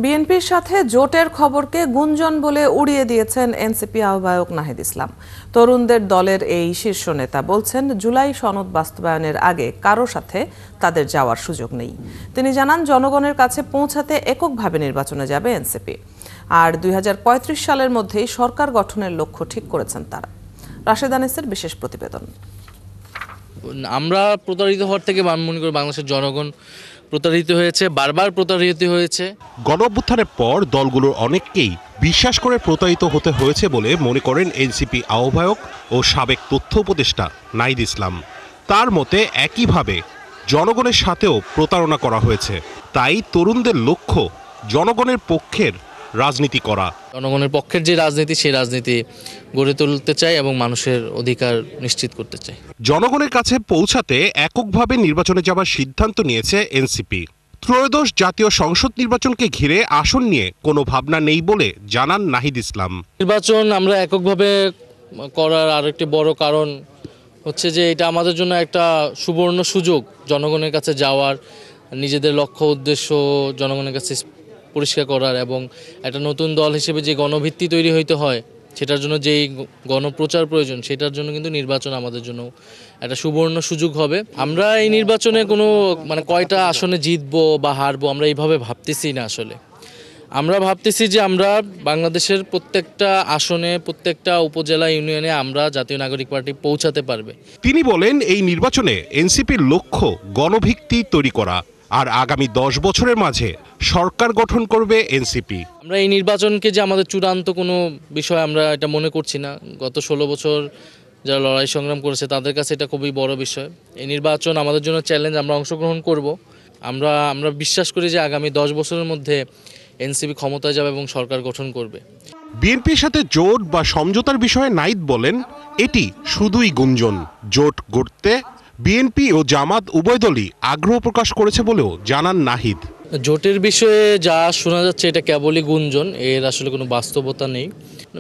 বিএনপির সাথে জোটের খবরকে গুঞ্জন বলে উড়িয়ে দিয়েছেন এনসিপি আহ্বায়ক নাহিদ ইসলাম। তরুণদের দলের এই শীর্ষ নেতা বলছেন, জুলাই সনদ বাস্তবায়নের আগে কারো সাথে তাদের যাওয়ার সুযোগ নেই। তিনি জানান, জনগণের কাছে পৌঁছাতে এককভাবে নির্বাচনে যাবে এনসিপি। আর 2035 সালের মধ্যেই সরকার গঠনের লক্ষ্য ঠিক করেছেন তারা। রাশেদ আনিসের বিশেষ প্রতিবেদন। আমরা প্রতারিত হওয়ার থেকে মনে করি বাংলাদেশের জনগণ প্রতারিত হয়েছে, বারবার প্রতারিত হয়েছে। গণঅভ্যুত্থানের পর দলগুলোর অনেককেই বিশ্বাস করে প্রতারিত হতে হয়েছে বলে মনে করেন এনসিপি আহ্বায়ক ও সাবেক তথ্য উপদেষ্টা নাহিদ ইসলাম। তার মতে একইভাবে জনগণের সাথেও প্রতারণা করা হয়েছে। তাই তরুণদের লক্ষ্য জনগণের পক্ষের রাজনীতি করা। জনগণের পক্ষের যে রাজনীতি, সেই রাজনীতি গড়ে তুলতে চাই এবং মানুষের অধিকার নিশ্চিত করতে চাই। জনগণের কাছে পৌঁছাতে এককভাবে নির্বাচনে যাবার সিদ্ধান্ত নিয়েছে এনসিপি। ত্রয়োদশ জাতীয় সংসদ নির্বাচনকে ঘিরে আসন নিয়ে কোনো ভাবনা নেই বলে জানান নাহিদ ইসলাম। নির্বাচন আমরা এককভাবে করার আরেকটি বড় কারণ হচ্ছে যে এটা আমাদের জন্য একটা সুবর্ণ সুযোগ জনগণের কাছে যাওয়ার, নিজেদের লক্ষ্য উদ্দেশ্য জনগণের কাছে পরিষ্কার করার এবং একটা নতুন দল হিসেবে যে গণভিত্তি তৈরি হইতে হয় সেটার জন্য যেই গণপ্রচার প্রয়োজন, সেটার জন্য কিন্তু নির্বাচন আমাদের জন্য একটা সুবর্ণ সুযোগ হবে। আমরা এই নির্বাচনে কোনো কয়টা আসনে জিতবো বা হারবো আমরা এইভাবে ভাবতেছি না। আসলে আমরা ভাবতেছি যে আমরা বাংলাদেশের প্রত্যেকটা আসনে, প্রত্যেকটা উপজেলা, ইউনিয়নে আমরা জাতীয় নাগরিক পার্টি পৌঁছাতে পারবে। তিনি বলেন, এই নির্বাচনে এনসিপির লক্ষ্য গণভিত্তি তৈরি করা, আর আগামী 10 বছরের মাঝে সরকার গঠন করবে এনসিপি। আমরা এই নির্বাচনকে যে আমাদের চূড়ান্ত কোনো বিষয় আমরা এটা মনে করছি না। গত 16 বছর যারা লড়াই সংগ্রাম করেছে তাদের কাছে এটা খুবই বড় বিষয়। এই নির্বাচন আমাদের জন্য চ্যালেঞ্জ, আমরা অংশগ্রহণ করব। আমরা বিশ্বাস করি যে আগামী 10 বছরের মধ্যে এনসিপি ক্ষমতায় যাবে এবং সরকার গঠন করবে। বিএনপির সাথে জোট বা সমঝোতার বিষয়ে নাহিদ বলেন, এটি শুধুই গুঞ্জন। জোট গড়তে বিএনপি ও জামাত উভয় দলই আগ্রহ প্রকাশ করেছে বলেও জানান নাহিদ। জোটের বিষয়ে যা শোনা যাচ্ছে এটা কেবলই গুঞ্জন, এর আসলে কোনো বাস্তবতা নেই।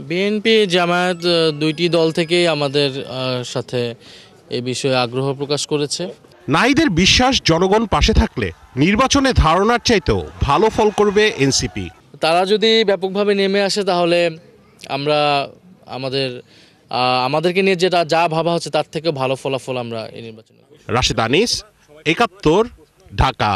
বিএনপি জামায়াত দুইটি দল থেকেই আমাদের সাথে এ বিষয়ে আগ্রহ প্রকাশ করেছে। নাহিদের বিশ্বাস, জনগণ পাশে থাকলে নির্বাচনে ধারণার চাইতেও ভালো ফল করবে এনসিপি। তারা যদি ব্যাপকভাবে নেমে আসে তাহলে আমরা আমাদেরকে নিয়ে যা ভাবা হচ্ছে তার থেকে ভালো ফলাফল আমরা এই নির্বাচনে। রাশেদ আনিস, 71, ঢাকা।